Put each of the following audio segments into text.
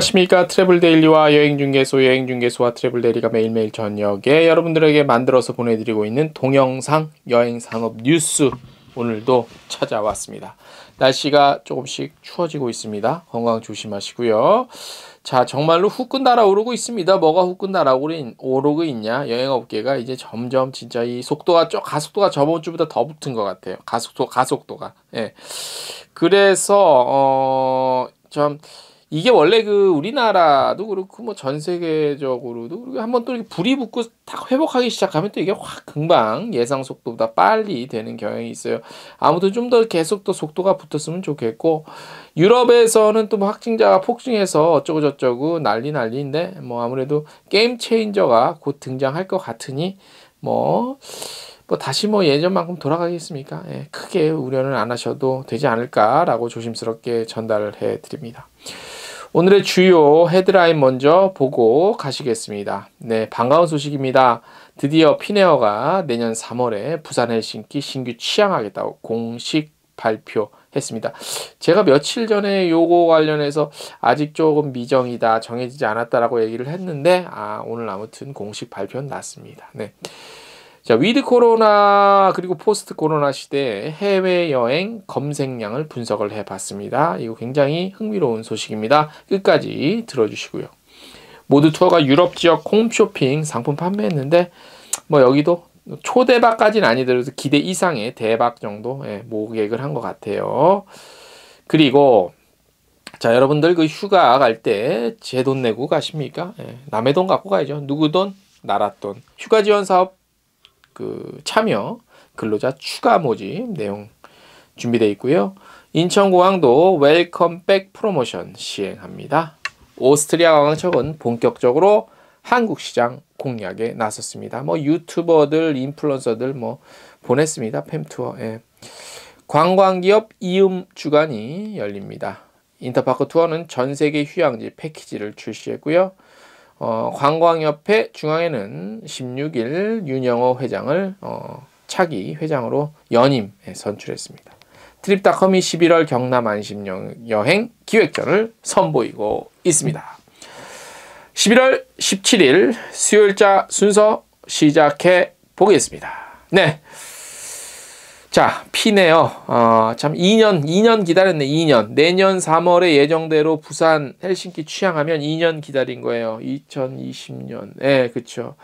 안녕하십니까. 트래블데일리와 여행중개소, 여행중개소와 트래블데일리가 매일매일 저녁에 여러분들에게 만들어서 보내드리고 있는 동영상 여행산업 뉴스, 오늘도 찾아왔습니다. 날씨가 조금씩 추워지고 있습니다. 건강 조심하시고요. 자, 정말로 후끈 달아오르고 있습니다. 뭐가 후끈 달아오르고 있냐? 여행업계가 이제 점점 진짜 이 가속도가 저번 주보다 더 붙은 것 같아요. 가속도가. 예. 그래서 이게 원래 우리나라도 그렇고 뭐 전 세계적으로도 그렇고 한번 또 이렇게 불이 붙고 딱 회복하기 시작하면 또 이게 확 금방 예상 속도보다 빨리 되는 경향이 있어요. 아무튼 좀 더 계속 또 속도가 붙었으면 좋겠고, 유럽에서는 또 뭐 확진자가 폭증해서 어쩌고 저쩌고 난리인데 뭐 아무래도 게임 체인저가 곧 등장할 것 같으니 뭐 다시 예전만큼 돌아가겠습니까? 예, 크게 우려는 안 하셔도 되지 않을까라고 조심스럽게 전달을 해 드립니다. 오늘의 주요 헤드라인 먼저 보고 가시겠습니다. 네, 반가운 소식입니다. 드디어 피네어가 내년 3월에 부산 헬싱키 신규 취항하겠다고 공식 발표했습니다. 제가 며칠 전에 요거 관련해서 아직 조금 미정이다, 정해지지 않았다라고 얘기를 했는데, 오늘 아무튼 공식 발표는 났습니다. 네. 자, 위드 코로나 그리고 포스트 코로나 시대의 해외여행 검색량을 분석을 해봤습니다. 이거 굉장히 흥미로운 소식입니다. 끝까지 들어주시고요. 모두 투어가 유럽 지역 홈쇼핑 상품 판매했는데 여기도 초대박까지는 아니더라도 기대 이상의 대박 정도 모객을 한 것 같아요. 그리고 자, 여러분들 휴가 갈 때 제 돈 내고 가십니까? 남의 돈 갖고 가야죠. 누구 돈? 나라 돈. 휴가 지원 사업 참여 근로자 추가 모집 내용 준비되어 있고요. 인천공항도 웰컴백 프로모션 시행합니다. 오스트리아 관광청은 본격적으로 한국 시장 공략에 나섰습니다. 유튜버들, 인플루언서들 보냈습니다. 팸투어. 관광기업 이음 주간이 열립니다. 인터파크 투어는 전 세계 휴양지 패키지를 출시했고요. 관광협회 중앙에는 16일 윤영호 회장을 차기 회장으로 연임 선출했습니다. 트립닷컴이 11월 경남 안심 여행 기획전을 선보이고 있습니다. 11월 17일 수요일자 순서 시작해 보겠습니다. 네. 자, 피네어. 참 2년 기다렸네. 2년. 내년 3월에 예정대로 부산 헬싱키 취항하면 2년 기다린 거예요. 2020년. 네, 그쵸.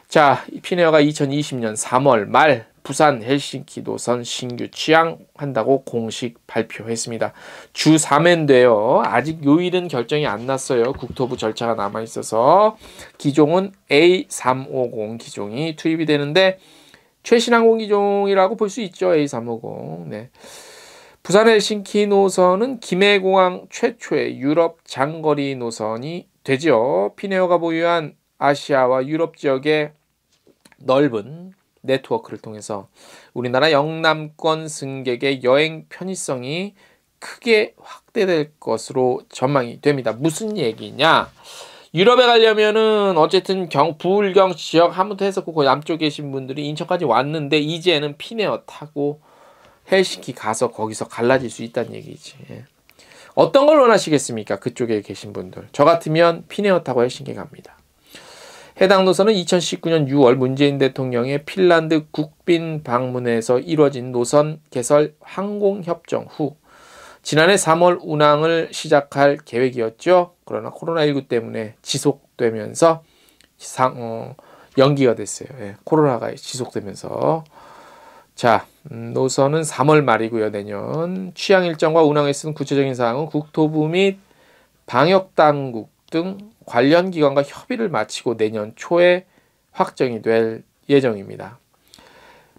자, 피네어가 2020년 3월 말 부산 헬싱키 노선 신규 취항한다고 공식 발표했습니다. 주 3회인데요. 아직 요일은 결정이 안 났어요. 국토부 절차가 남아 있어서. 기종은 A350 기종이 투입이 되는데 최신 항공 기종이라고 볼 수 있죠. A350. 네. 부산 헬싱키 노선은 김해공항 최초의 유럽 장거리 노선이 되죠. 피네어가 보유한 아시아와 유럽 지역의 넓은 네트워크를 통해서 우리나라 영남권 승객의 여행 편의성이 크게 확대될 것으로 전망이 됩니다. 무슨 얘기냐? 유럽에 가려면은 어쨌든 부울경 지역 하부터 해서 그 남쪽에 계신 분들이 인천까지 왔는데 이제는 피네어 타고 헬싱키 가서 거기서 갈라질 수 있다는 얘기지. 어떤 걸 원하시겠습니까? 그쪽에 계신 분들. 저 같으면 피네어 타고 헬싱키 갑니다. 해당 노선은 2019년 6월 문재인 대통령의 핀란드 국빈 방문에서 이뤄진 노선 개설 항공협정 후 지난해 3월 운항을 시작할 계획이었죠. 그러나 코로나19 때문에 지속되면서 연기가 됐어요. 코로나가 지속되면서. 자, 노선은 3월 말이고요. 내년 취항 일정과 운항 횟수는 구체적인 사항은 국토부 및 방역당국 등 관련 기관과 협의를 마치고 내년 초에 확정이 될 예정입니다.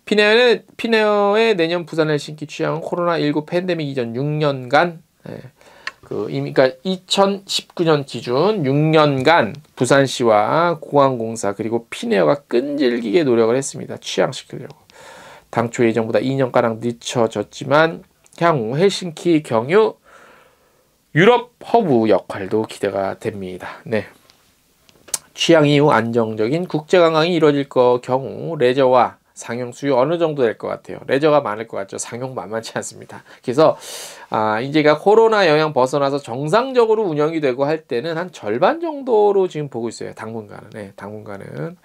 피네어의 내년 부산 헬싱키 취항은 코로나19 팬데믹 이전 6년간, 그러니까 2019년 기준 6년간 부산시와 공항공사 그리고 피네어가 끈질기게 노력을 했습니다. 취항시키려고. 당초 예정보다 2년가량 늦춰졌지만 향후 헬싱키 경유 유럽 허브 역할도 기대가 됩니다. 네. 취향 이후 안정적인 국제관광이 이루어질 경우 레저와 상용 수요 어느 정도 될 것 같아요. 레저가 많을 것 같죠. 상용 만만치 않습니다. 그래서 이제가 코로나 영향 벗어나서 정상적으로 운영이 되고 할 때는 한 절반 정도로 지금 보고 있어요. 당분간은. 네, 당분간은.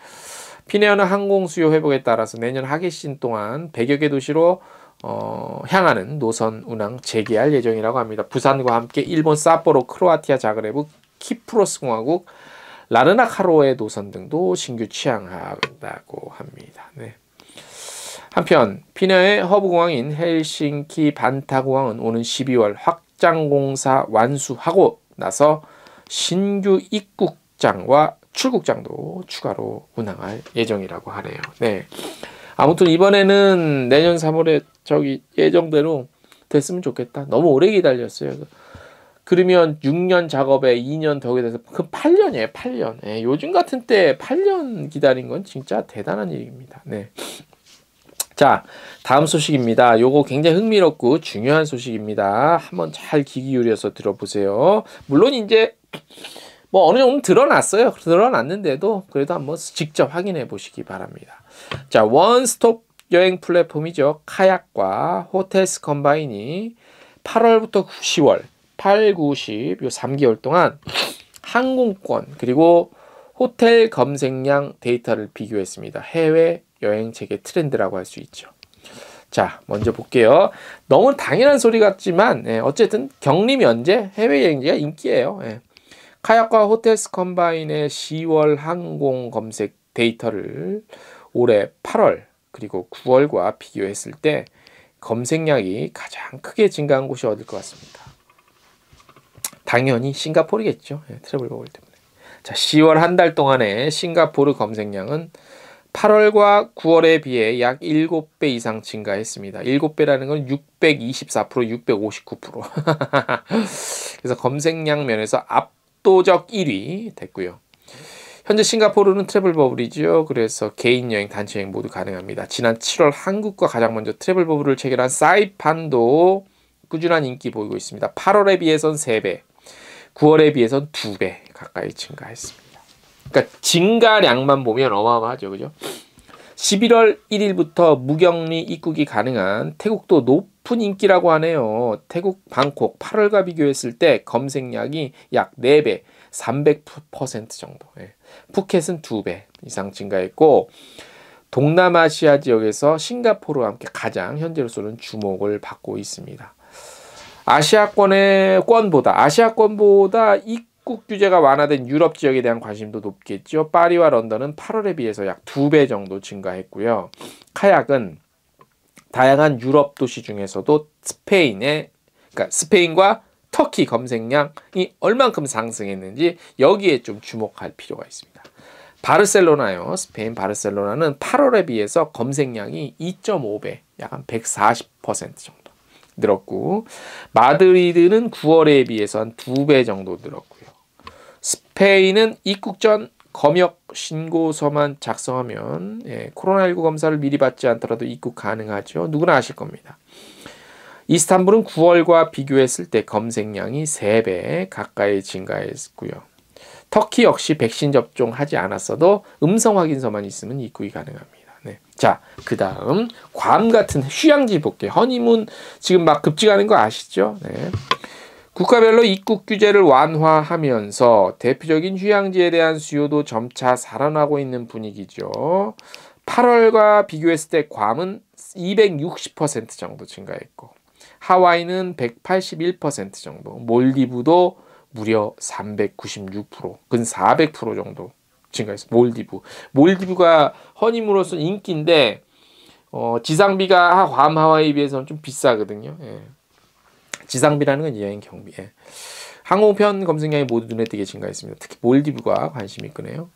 피네어는 항공 수요 회복에 따라서 내년 하계신 동안 100여 개 도시로 향하는 노선 운항 재개할 예정이라고 합니다. 부산과 함께 일본 사포로, 크로아티아 자그레브, 키프로스 공화국, 라르나카로의 노선 등도 신규 취항한다고 합니다. 네. 한편 피네어의 허브 공항인 헬싱키 반타 공항은 오는 12월 확장 공사 완수하고 나서 신규 입국장과 출국장도 추가로 운항할 예정이라고 하네요. 네. 아무튼 이번에는 내년 3월에 예정대로 됐으면 좋겠다. 너무 오래 기다렸어요. 그러면 6년 작업에 2년 더 기다려서 그 8년이에요. 8년. 네, 요즘 같은 때 8년 기다린 건 진짜 대단한 일입니다. 네. 자, 다음 소식입니다. 요거 굉장히 흥미롭고 중요한 소식입니다. 한번 잘 귀 기울여서 들어보세요. 물론 이제 뭐 어느 정도 드러났어요. 드러났는데도 그래도 한번 직접 확인해 보시기 바랍니다. 자, 원스톱 여행 플랫폼이죠. 카약과 호텔스 컴바인이 8월부터 10월 8, 9, 10, 요 3개월 동안 항공권 그리고 호텔 검색량 데이터를 비교했습니다. 해외 여행 재개 트렌드라고 할 수 있죠. 자, 먼저 볼게요. 너무 당연한 소리 같지만 어쨌든 격리 면제 해외 여행지가 인기예요. 카약과 호텔스 컴바인의 10월 항공 검색 데이터를 올해 8월 그리고 9월과 비교했을 때 검색량이 가장 크게 증가한 곳이 어딜 것 같습니다. 당연히 싱가포르겠죠. 트래블버블 때문에. 자, 10월 한 달 동안의 싱가포르 검색량은 8월과 9월에 비해 약 7배 이상 증가했습니다. 7배라는 건 624%, 659%. 그래서 검색량 면에서 압도적 1위 됐고요. 현재 싱가포르는 트래블 버블이죠. 그래서 개인 여행, 단체 여행 모두 가능합니다. 지난 7월 한국과 가장 먼저 트래블 버블을 체결한 사이판도 꾸준한 인기 보이고 있습니다. 8월에 비해선 3배, 9월에 비해선 2배 가까이 증가했습니다. 그러니까 증가량만 보면 어마어마하죠. 그죠? 11월 1일부터 무격리 입국이 가능한 태국도 높은 인기라고 하네요. 태국 방콕 8월과 비교했을 때 검색량이 약 4배, 300% 정도. 푸켓은 2배 이상 증가했고 동남아시아 지역에서 싱가포르와 함께 가장 현재로서는 주목을 받고 있습니다. 아시아권보다 입국 규제가 완화된 유럽 지역에 대한 관심도 높겠죠. 파리와 런던은 8월에 비해서 약 2배 정도 증가했고요. 카약은 다양한 유럽 도시 중에서도 스페인과 터키 검색량이 얼만큼 상승했는지 여기에 좀 주목할 필요가 있습니다. 바르셀로나요. 스페인 바르셀로나는 8월에 비해서 검색량이 2.5배, 약 한 140% 정도 늘었고 마드리드는 9월에 비해서 한 2배 정도 늘었고요. 스페인은 입국 전 검역 신고서만 작성하면 코로나19 검사를 미리 받지 않더라도 입국 가능하죠. 누구나 아실 겁니다. 이스탄불은 9월과 비교했을 때 검색량이 3배 가까이 증가했고요. 터키 역시 백신 접종하지 않았어도 음성 확인서만 있으면 입국이 가능합니다. 네. 자, 그 다음 괌 같은 휴양지 볼게요. 허니문 지금 막 급증하는 거 아시죠? 네. 국가별로 입국 규제를 완화하면서 대표적인 휴양지에 대한 수요도 점차 살아나고 있는 분위기죠. 8월과 비교했을 때 괌은 260% 정도 증가했고 하와이는 181% 정도, 몰디브도 무려 396%, 근 400% 정도 증가했어요. 몰디브가 허니문으로서 인기인데 지상비가 괌 하와이에 비해서는 좀 비싸거든요. 지상비라는 건 여행 경비. 항공편 검색량이 모두 눈에 띄게 증가했습니다. 특히 몰디브가 관심이 끄네요.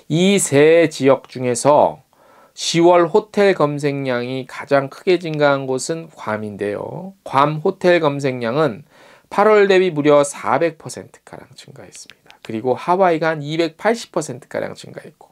이 세 지역 중에서 10월 호텔 검색량이 가장 크게 증가한 곳은 괌인데요. 괌 호텔 검색량은 8월 대비 무려 400%가량 증가했습니다. 그리고 하와이가 한 280%가량 증가했고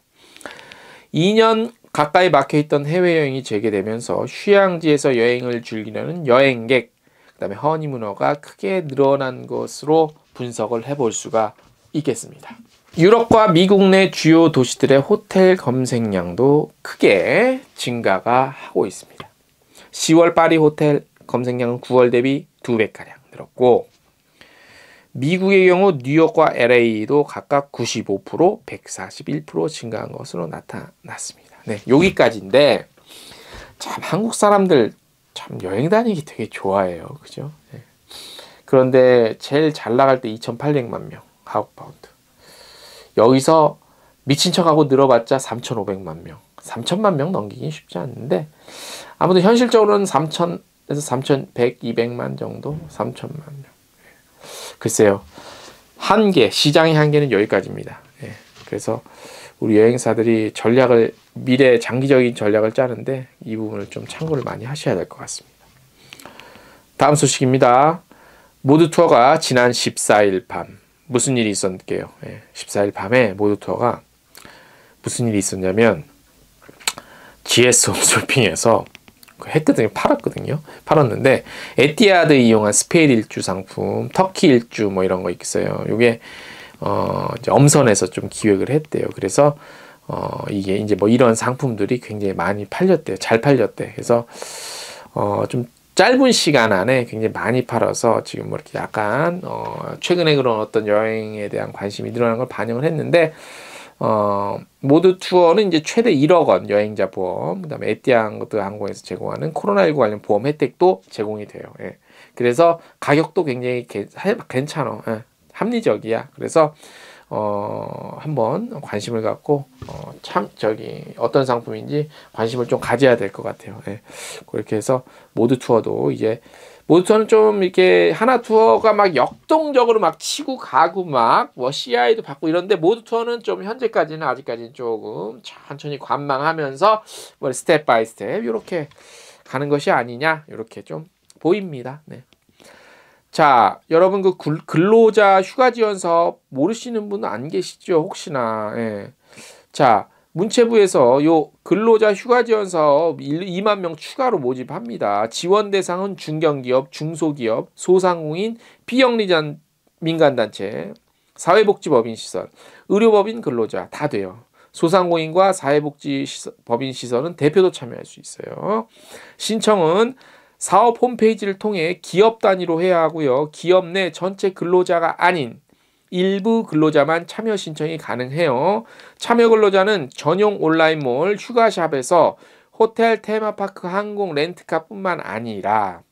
2년 가까이 막혀있던 해외여행이 재개되면서 휴양지에서 여행을 즐기려는 여행객, 그 다음에 허니문어가 크게 늘어난 것으로 분석을 해볼 수가 있겠습니다. 유럽과 미국 내 주요 도시들의 호텔 검색량도 크게 증가가 하고 있습니다. 10월 파리 호텔 검색량은 9월 대비 2배가량 늘었고, 미국의 경우 뉴욕과 LA도 각각 95%, 141% 증가한 것으로 나타났습니다. 네, 여기까지인데, 참 한국 사람들 참 여행 다니기 되게 좋아해요. 그죠? 네. 그런데 제일 잘 나갈 때 2,800만 명, 하우파운드. 여기서 미친 척하고 늘어봤자 3,500만 명. 3,000만 명 넘기긴 쉽지 않는데, 아무튼 현실적으로는 3,000에서 3,100, 200만 정도? 3,000만 명. 글쎄요. 시장의 한계는 여기까지입니다. 예. 그래서 우리 여행사들이 미래 장기적인 전략을 짜는데 이 부분을 좀 참고를 많이 하셔야 될 것 같습니다. 다음 소식입니다. 모드 투어가 지난 14일 밤 무슨 일이 있었게요? 14일 밤에 모드 투어가 무슨 일이 있었냐면 GS 홈쇼핑에서 했거든요. 팔았는데 에티하드 이용한 스페인 일주 상품, 터키 일주 뭐 이런 거 있어요. 요게 이제 엄선해서 좀 기획을 했대요. 그래서 이게 이제 뭐 이런 상품들이 굉장히 많이 팔렸대요. 잘 팔렸대. 그래서 좀 짧은 시간 안에 굉장히 많이 팔아서 지금 뭐 이렇게 약간 최근에 그런 어떤 여행에 대한 관심이 늘어난 걸 반영을 했는데, 모드 투어는 이제 최대 1억 원 여행자 보험, 그 다음에 에티하드 항공에서 제공하는 코로나19 관련 보험 혜택도 제공이 돼요. 예. 그래서 가격도 굉장히 괜찮아. 예. 합리적이야. 그래서 한번 관심을 갖고 어떤 상품인지 관심을 좀 가져야 될 것 같아요. 예. 그렇게 해서 모드 투어는 좀 이렇게 하나 투어가 막 역동적으로 막 치고 가고 막 뭐 CI도 받고 이런데, 모드 투어는 좀 현재까지는 아직까지는 조금 천천히 관망하면서 뭐 스텝 바이 스텝 이렇게 가는 것이 아니냐, 이렇게 좀 보입니다. 네. 자, 여러분 그 근로자 휴가 지원 사업 모르시는 분 안 계시죠? 혹시나. 예. 자, 문체부에서 요 근로자 휴가 지원 사업 2만 명 추가로 모집합니다. 지원 대상은 중견기업, 중소기업, 소상공인, 비영리전 민간단체, 사회복지법인시설, 의료법인 근로자 다 돼요. 소상공인과 사회복지법인시설은 대표도 참여할 수 있어요. 신청은 사업 홈페이지를 통해 기업 단위로 해야 하고요. 기업 내 전체 근로자가 아닌 일부 근로자만 참여 신청이 가능해요. 참여 근로자는 전용 온라인몰 휴가샵에서 호텔, 테마파크, 항공, 렌트카뿐만 아니라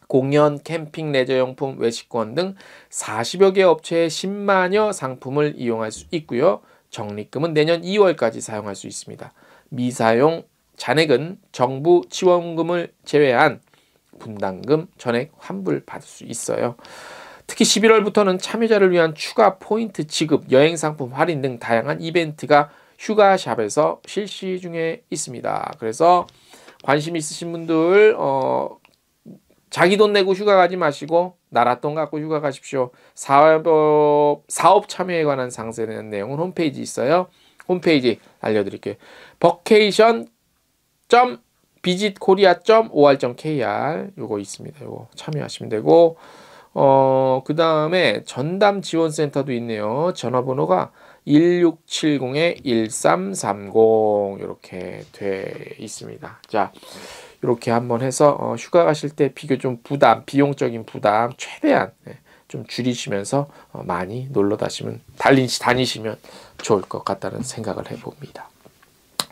공연, 캠핑, 레저용품, 외식권 등 40여 개 업체의 10만여 상품을 이용할 수 있고요. 적립금은 내년 2월까지 사용할 수 있습니다. 미사용 잔액은 정부 지원금을 제외한 분담금 전액 환불 받을 수 있어요. 특히 11월부터는 참여자를 위한 추가 포인트 지급, 여행 상품 할인 등 다양한 이벤트가 휴가샵에서 실시 중에 있습니다. 그래서 관심 있으신 분들 자기 돈 내고 휴가 가지 마시고 나라 돈 갖고 휴가 가십시오. 사업 참여에 관한 상세된 내용은 홈페이지 있어요. 홈페이지 알려드릴게요. vacation.visitkorea.or.kr 요거 있습니다. 요거 참여하시면 되고, 그 다음에 전담 지원센터도 있네요. 전화번호가 1670-1330 이렇게 돼 있습니다. 자, 이렇게 한번 해서 휴가 가실 때 비용적인 부담 최대한 좀 줄이시면서 많이 놀러 다니시면 좋을 것 같다는 생각을 해봅니다.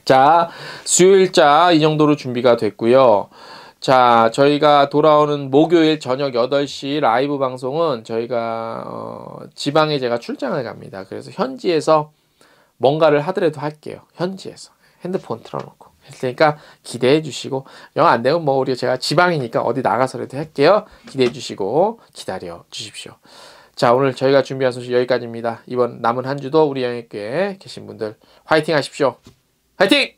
자, 수요일자 이 정도로 준비가 됐고요. 자, 저희가 돌아오는 목요일 저녁 8시 라이브 방송은 저희가 지방에 제가 출장을 갑니다. 그래서 현지에서 뭔가를 하더라도 할게요. 현지에서 핸드폰 틀어놓고. 그러니까 기대해 주시고, 영 안 되면 뭐 제가 지방이니까 어디 나가서라도 할게요. 기대해 주시고 기다려 주십시오. 자, 오늘 저희가 준비한 소식 여기까지입니다. 이번 남은 한 주도 우리 영예교회에 계신 분들 화이팅 하십시오. 화이팅!